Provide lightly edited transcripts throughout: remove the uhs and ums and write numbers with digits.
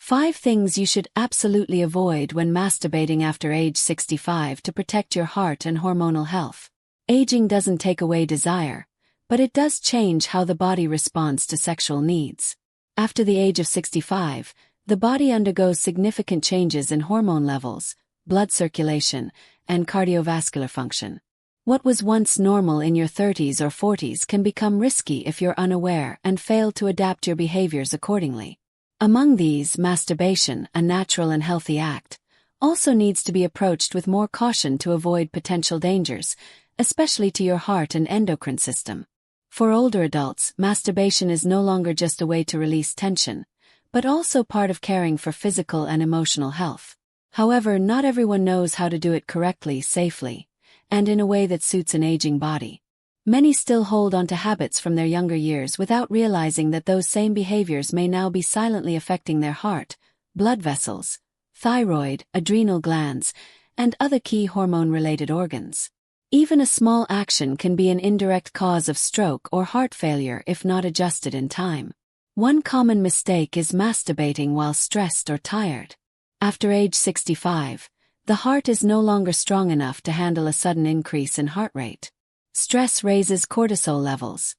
5 things you should absolutely avoid when masturbating after age 65 to protect your heart and hormonal health. Aging doesn't take away desire, but it does change how the body responds to sexual needs. After the age of 65, the body undergoes significant changes in hormone levels, blood circulation, and cardiovascular function. What was once normal in your 30s or 40s can become risky if you're unaware and fail to adapt your behaviors accordingly. Among these, masturbation, a natural and healthy act, also needs to be approached with more caution to avoid potential dangers, especially to your heart and endocrine system. For older adults, masturbation is no longer just a way to release tension, but also part of caring for physical and emotional health. However, not everyone knows how to do it correctly, safely, and in a way that suits an aging body. Many still hold on to habits from their younger years without realizing that those same behaviors may now be silently affecting their heart, blood vessels, thyroid, adrenal glands, and other key hormone-related organs. Even a small action can be an indirect cause of stroke or heart failure if not adjusted in time. One common mistake is masturbating while stressed or tired. After age 65, the heart is no longer strong enough to handle a sudden increase in heart rate. Stress raises cortisol levels,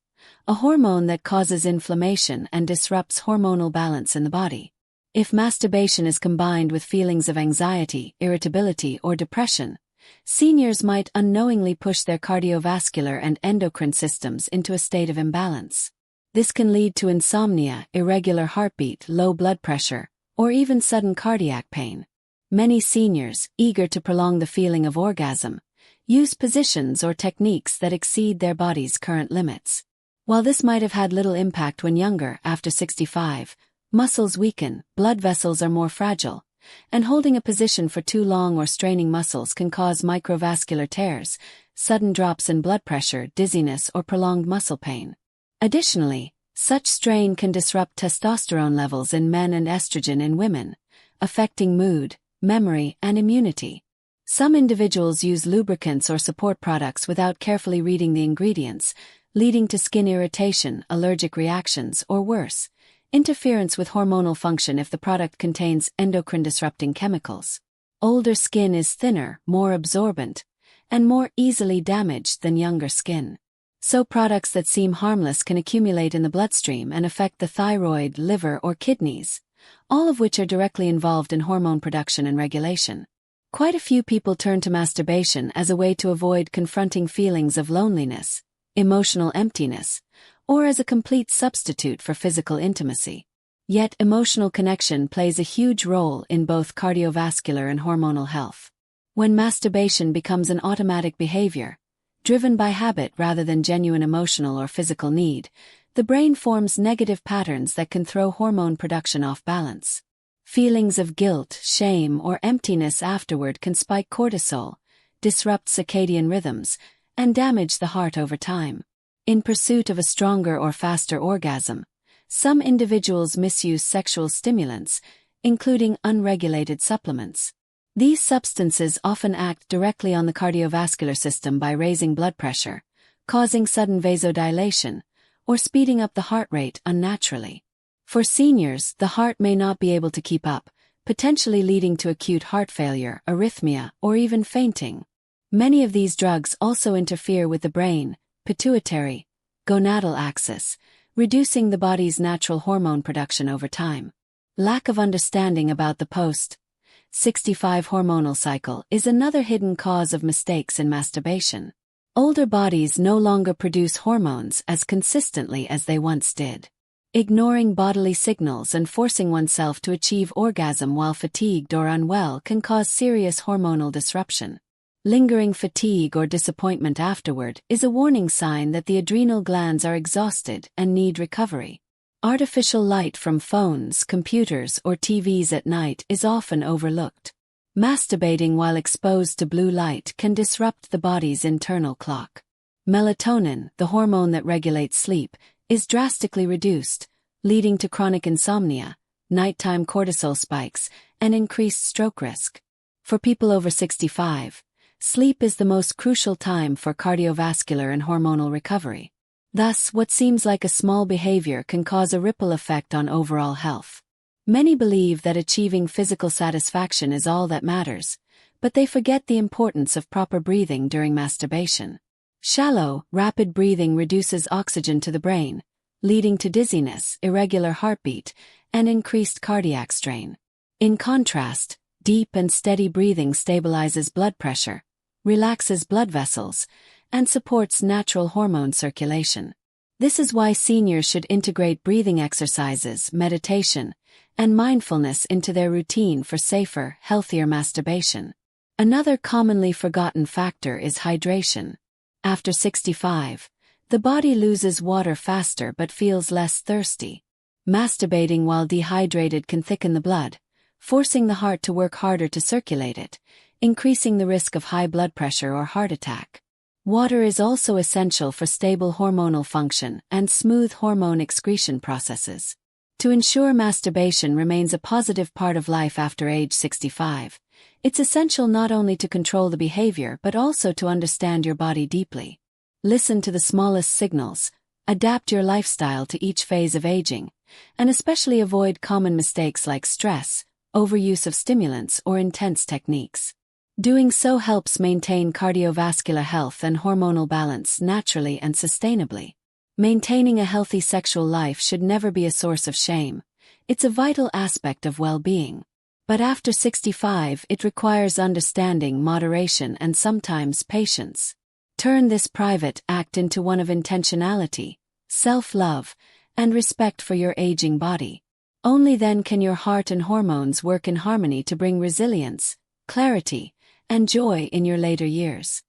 a hormone that causes inflammation and disrupts hormonal balance in the body. If masturbation is combined with feelings of anxiety, irritability, or depression, seniors might unknowingly push their cardiovascular and endocrine systems into a state of imbalance. This can lead to insomnia, irregular heartbeat, low blood pressure, or even sudden cardiac pain. Many seniors, eager to prolong the feeling of orgasm, use positions or techniques that exceed their body's current limits. While this might have had little impact when younger, after 65, muscles weaken, blood vessels are more fragile, and holding a position for too long or straining muscles can cause microvascular tears, sudden drops in blood pressure, dizziness, or prolonged muscle pain. Additionally, such strain can disrupt testosterone levels in men and estrogen in women, affecting mood, memory, and immunity. Some individuals use lubricants or support products without carefully reading the ingredients, leading to skin irritation, allergic reactions, or worse, interference with hormonal function if the product contains endocrine-disrupting chemicals. Older skin is thinner, more absorbent, and more easily damaged than younger skin. So products that seem harmless can accumulate in the bloodstream and affect the thyroid, liver, or kidneys, all of which are directly involved in hormone production and regulation. Quite a few people turn to masturbation as a way to avoid confronting feelings of loneliness, emotional emptiness, or as a complete substitute for physical intimacy. Yet emotional connection plays a huge role in both cardiovascular and hormonal health. When masturbation becomes an automatic behavior, driven by habit rather than genuine emotional or physical need, the brain forms negative patterns that can throw hormone production off balance. Feelings of guilt, shame, or emptiness afterward can spike cortisol, disrupt circadian rhythms, and damage the heart over time. In pursuit of a stronger or faster orgasm, some individuals misuse sexual stimulants, including unregulated supplements. These substances often act directly on the cardiovascular system by raising blood pressure, causing sudden vasodilation, or speeding up the heart rate unnaturally. For seniors, the heart may not be able to keep up, potentially leading to acute heart failure, arrhythmia, or even fainting. Many of these drugs also interfere with the brain, pituitary, gonadal axis, reducing the body's natural hormone production over time. Lack of understanding about the post-65 hormonal cycle is another hidden cause of mistakes in masturbation. Older bodies no longer produce hormones as consistently as they once did. Ignoring bodily signals and forcing oneself to achieve orgasm while fatigued or unwell can cause serious hormonal disruption. Lingering fatigue or disappointment afterward is a warning sign that the adrenal glands are exhausted and need recovery. Artificial light from phones, computers, or TVs at night is often overlooked. Masturbating while exposed to blue light can disrupt the body's internal clock. Melatonin, the hormone that regulates sleep, is drastically reduced, leading to chronic insomnia, nighttime cortisol spikes, and increased stroke risk. For people over 65, sleep is the most crucial time for cardiovascular and hormonal recovery. Thus, what seems like a small behavior can cause a ripple effect on overall health. Many believe that achieving physical satisfaction is all that matters, but they forget the importance of proper breathing during masturbation. Shallow, rapid breathing reduces oxygen to the brain, leading to dizziness, irregular heartbeat, and increased cardiac strain. In contrast, deep and steady breathing stabilizes blood pressure, relaxes blood vessels, and supports natural hormone circulation. This is why seniors should integrate breathing exercises, meditation, and mindfulness into their routine for safer, healthier masturbation. Another commonly forgotten factor is hydration. After 65, the body loses water faster but feels less thirsty. Masturbating while dehydrated can thicken the blood, forcing the heart to work harder to circulate it, increasing the risk of high blood pressure or heart attack. Water is also essential for stable hormonal function and smooth hormone excretion processes. To ensure masturbation remains a positive part of life after age 65, it's essential not only to control the behavior but also to understand your body deeply. Listen to the smallest signals, adapt your lifestyle to each phase of aging, and especially avoid common mistakes like stress, overuse of stimulants, or intense techniques. Doing so helps maintain cardiovascular health and hormonal balance naturally and sustainably. Maintaining a healthy sexual life should never be a source of shame. It's a vital aspect of well-being. But after 65, it requires understanding, moderation, and sometimes patience. Turn this private act into one of intentionality, self-love, and respect for your aging body. Only then can your heart and hormones work in harmony to bring resilience, clarity, and joy in your later years.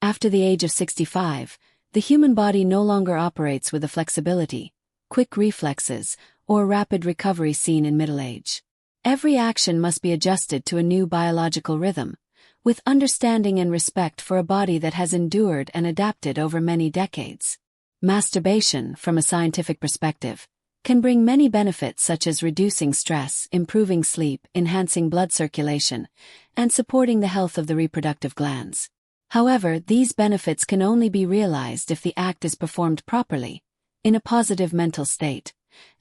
After the age of 65, the human body no longer operates with the flexibility, quick reflexes, or rapid recovery seen in middle age. Every action must be adjusted to a new biological rhythm, with understanding and respect for a body that has endured and adapted over many decades. Masturbation, from a scientific perspective, can bring many benefits such as reducing stress, improving sleep, enhancing blood circulation, and supporting the health of the reproductive glands. However, these benefits can only be realized if the act is performed properly, in a positive mental state,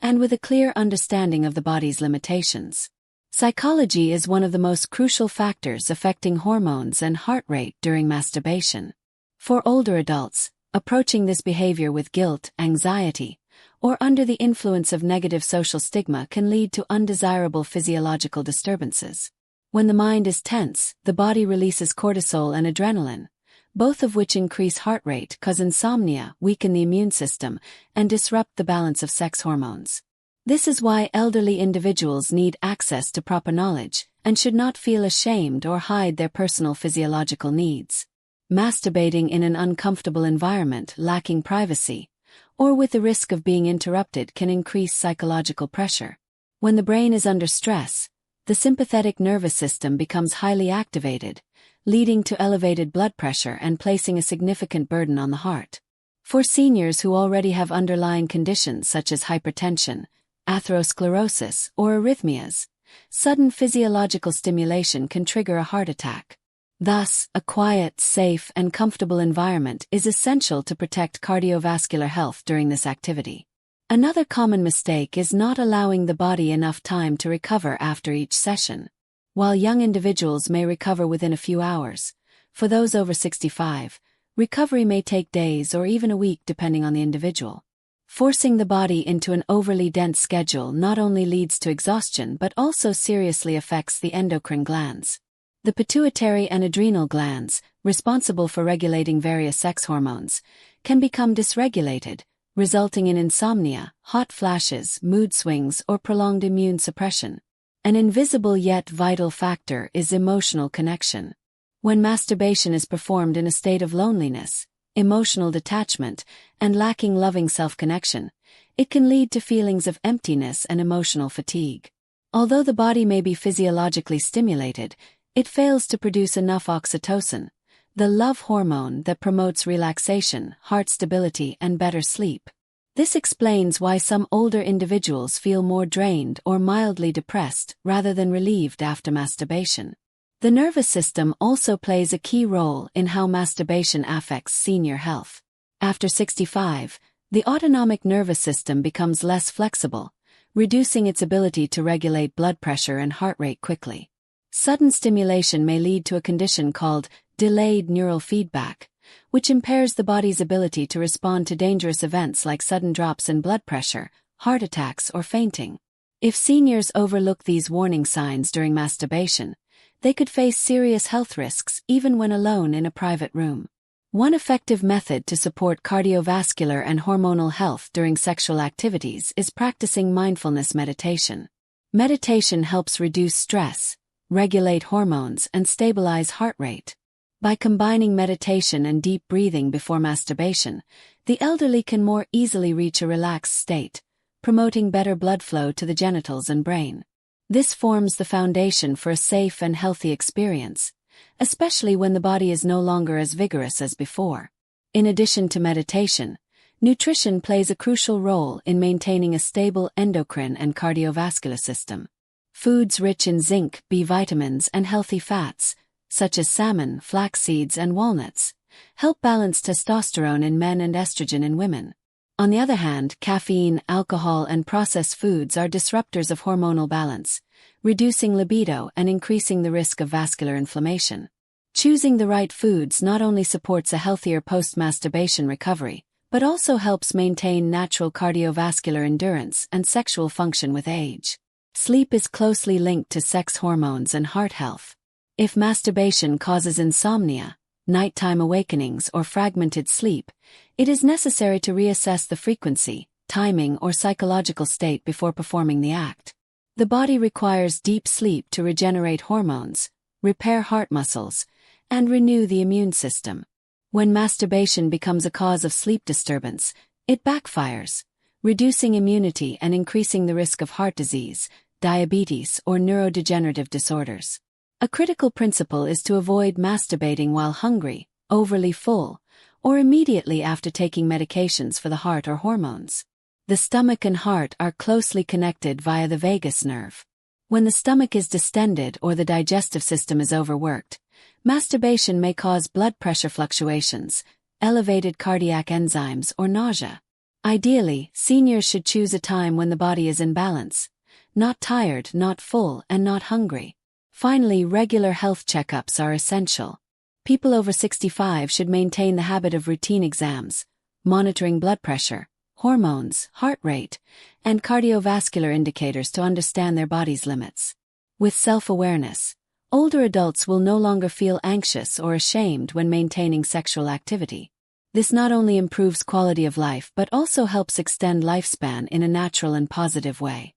and with a clear understanding of the body's limitations. Psychology is one of the most crucial factors affecting hormones and heart rate during masturbation. For older adults, approaching this behavior with guilt, anxiety, or under the influence of negative social stigma can lead to undesirable physiological disturbances. When the mind is tense, the body releases cortisol and adrenaline, both of which increase heart rate, cause insomnia, weaken the immune system, and disrupt the balance of sex hormones. This is why elderly individuals need access to proper knowledge, and should not feel ashamed or hide their personal physiological needs. Masturbating in an uncomfortable environment, lacking privacy, or with the risk of being interrupted can increase psychological pressure. When the brain is under stress, the sympathetic nervous system becomes highly activated, leading to elevated blood pressure and placing a significant burden on the heart. For seniors who already have underlying conditions such as hypertension, atherosclerosis, or arrhythmias, sudden physiological stimulation can trigger a heart attack. Thus, a quiet, safe, and comfortable environment is essential to protect cardiovascular health during this activity. Another common mistake is not allowing the body enough time to recover after each session. While young individuals may recover within a few hours, for those over 65, recovery may take days or even a week depending on the individual. Forcing the body into an overly dense schedule not only leads to exhaustion but also seriously affects the endocrine glands. The pituitary and adrenal glands, responsible for regulating various sex hormones, can become dysregulated, resulting in insomnia, hot flashes, mood swings, or prolonged immune suppression. An invisible yet vital factor is emotional connection. When masturbation is performed in a state of loneliness, emotional detachment, and lacking loving self-connection, it can lead to feelings of emptiness and emotional fatigue. Although the body may be physiologically stimulated, it fails to produce enough oxytocin, the love hormone that promotes relaxation, heart stability, and better sleep. This explains why some older individuals feel more drained or mildly depressed rather than relieved after masturbation. The nervous system also plays a key role in how masturbation affects senior health. After 65, the autonomic nervous system becomes less flexible, reducing its ability to regulate blood pressure and heart rate quickly. Sudden stimulation may lead to a condition called delayed neural feedback, which impairs the body's ability to respond to dangerous events like sudden drops in blood pressure, heart attacks, or fainting. If seniors overlook these warning signs during masturbation, they could face serious health risks even when alone in a private room. One effective method to support cardiovascular and hormonal health during sexual activities is practicing mindfulness meditation. Meditation helps reduce stress, regulate hormones, and stabilize heart rate. By combining meditation and deep breathing before masturbation, the elderly can more easily reach a relaxed state, promoting better blood flow to the genitals and brain. This forms the foundation for a safe and healthy experience, especially when the body is no longer as vigorous as before. In addition to meditation, nutrition plays a crucial role in maintaining a stable endocrine and cardiovascular system. Foods rich in zinc, B vitamins, and healthy fats, such as salmon, flax seeds, and walnuts, help balance testosterone in men and estrogen in women. On the other hand, caffeine, alcohol, and processed foods are disruptors of hormonal balance, reducing libido and increasing the risk of vascular inflammation. Choosing the right foods not only supports a healthier post-masturbation recovery, but also helps maintain natural cardiovascular endurance and sexual function with age. Sleep is closely linked to sex hormones and heart health. If masturbation causes insomnia, nighttime awakenings, or fragmented sleep, it is necessary to reassess the frequency, timing, or psychological state before performing the act. The body requires deep sleep to regenerate hormones, repair heart muscles, and renew the immune system. When masturbation becomes a cause of sleep disturbance, it backfires, reducing immunity and increasing the risk of heart disease, diabetes, or neurodegenerative disorders. A critical principle is to avoid masturbating while hungry, overly full, or immediately after taking medications for the heart or hormones. The stomach and heart are closely connected via the vagus nerve. When the stomach is distended or the digestive system is overworked, masturbation may cause blood pressure fluctuations, elevated cardiac enzymes, or nausea. Ideally, seniors should choose a time when the body is in balance, not tired, not full, and not hungry. Finally, regular health checkups are essential. People over 65 should maintain the habit of routine exams, monitoring blood pressure, hormones, heart rate, and cardiovascular indicators to understand their body's limits. With self-awareness, older adults will no longer feel anxious or ashamed when maintaining sexual activity. This not only improves quality of life but also helps extend lifespan in a natural and positive way.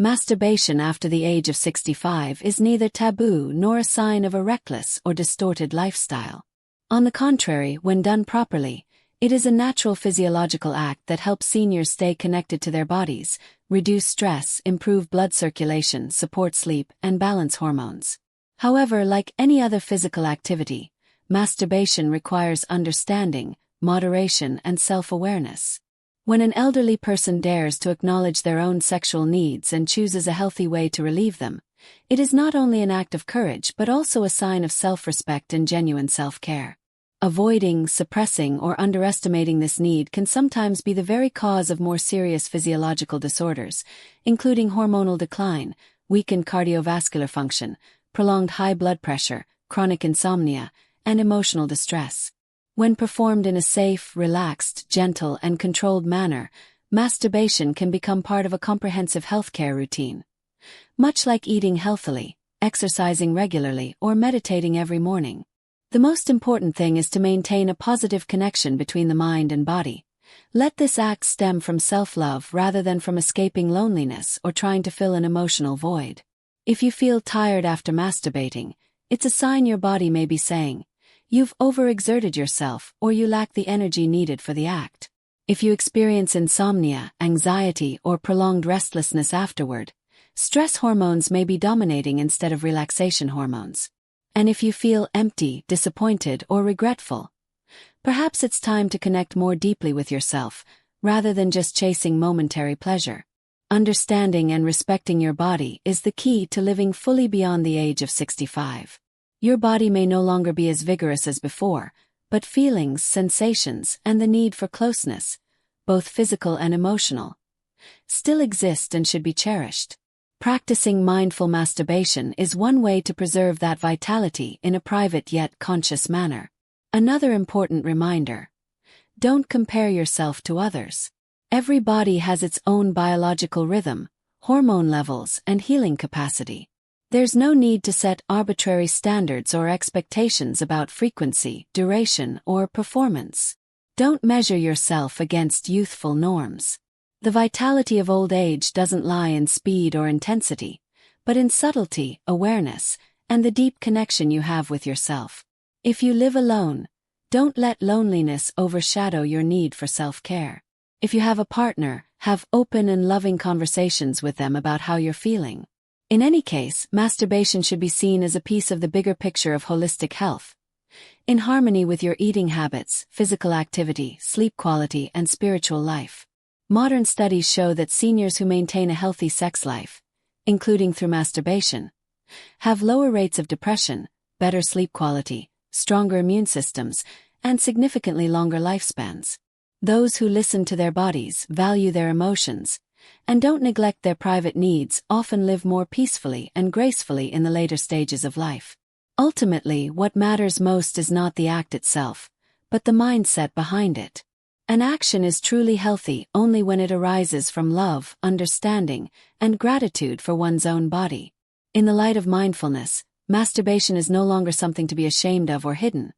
Masturbation after the age of 65 is neither taboo nor a sign of a reckless or distorted lifestyle. On the contrary, when done properly, it is a natural physiological act that helps seniors stay connected to their bodies, reduce stress, improve blood circulation, support sleep, and balance hormones. However, like any other physical activity, masturbation requires understanding, moderation, and self-awareness. When an elderly person dares to acknowledge their own sexual needs and chooses a healthy way to relieve them, it is not only an act of courage but also a sign of self-respect and genuine self-care. Avoiding, suppressing, or underestimating this need can sometimes be the very cause of more serious physiological disorders, including hormonal decline, weakened cardiovascular function, prolonged high blood pressure, chronic insomnia, and emotional distress. When performed in a safe, relaxed, gentle, and controlled manner, masturbation can become part of a comprehensive healthcare routine. Much like eating healthily, exercising regularly, or meditating every morning. The most important thing is to maintain a positive connection between the mind and body. Let this act stem from self-love rather than from escaping loneliness or trying to fill an emotional void. If you feel tired after masturbating, it's a sign your body may be saying, "You've overexerted yourself," or "You lack the energy needed for the act." If you experience insomnia, anxiety, or prolonged restlessness afterward, stress hormones may be dominating instead of relaxation hormones. And if you feel empty, disappointed, or regretful, perhaps it's time to connect more deeply with yourself, rather than just chasing momentary pleasure. Understanding and respecting your body is the key to living fully beyond the age of 65. Your body may no longer be as vigorous as before, but feelings, sensations, and the need for closeness, both physical and emotional, still exist and should be cherished. Practicing mindful masturbation is one way to preserve that vitality in a private yet conscious manner. Another important reminder: don't compare yourself to others. Every body has its own biological rhythm, hormone levels, and healing capacity. There's no need to set arbitrary standards or expectations about frequency, duration, or performance. Don't measure yourself against youthful norms. The vitality of old age doesn't lie in speed or intensity, but in subtlety, awareness, and the deep connection you have with yourself. If you live alone, don't let loneliness overshadow your need for self-care. If you have a partner, have open and loving conversations with them about how you're feeling. In any case, masturbation should be seen as a piece of the bigger picture of holistic health, in harmony with your eating habits, physical activity, sleep quality, and spiritual life. Modern studies show that seniors who maintain a healthy sex life, including through masturbation, have lower rates of depression, better sleep quality, stronger immune systems, and significantly longer lifespans. Those who listen to their bodies, value their emotions, and don't neglect their private needs often live more peacefully and gracefully in the later stages of life. Ultimately, what matters most is not the act itself, but the mindset behind it. An action is truly healthy only when it arises from love, understanding, and gratitude for one's own body. In the light of mindfulness, masturbation is no longer something to be ashamed of or hidden,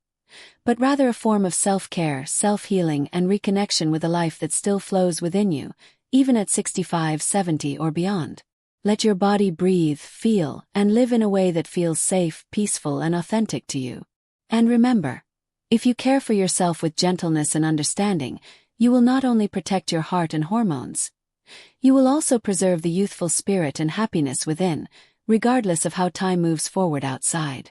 but rather a form of self-care, self-healing, and reconnection with a life that still flows within you, even at 65, 70, or beyond. Let your body breathe, feel, and live in a way that feels safe, peaceful, and authentic to you. And remember, if you care for yourself with gentleness and understanding, you will not only protect your heart and hormones, you will also preserve the youthful spirit and happiness within, regardless of how time moves forward outside.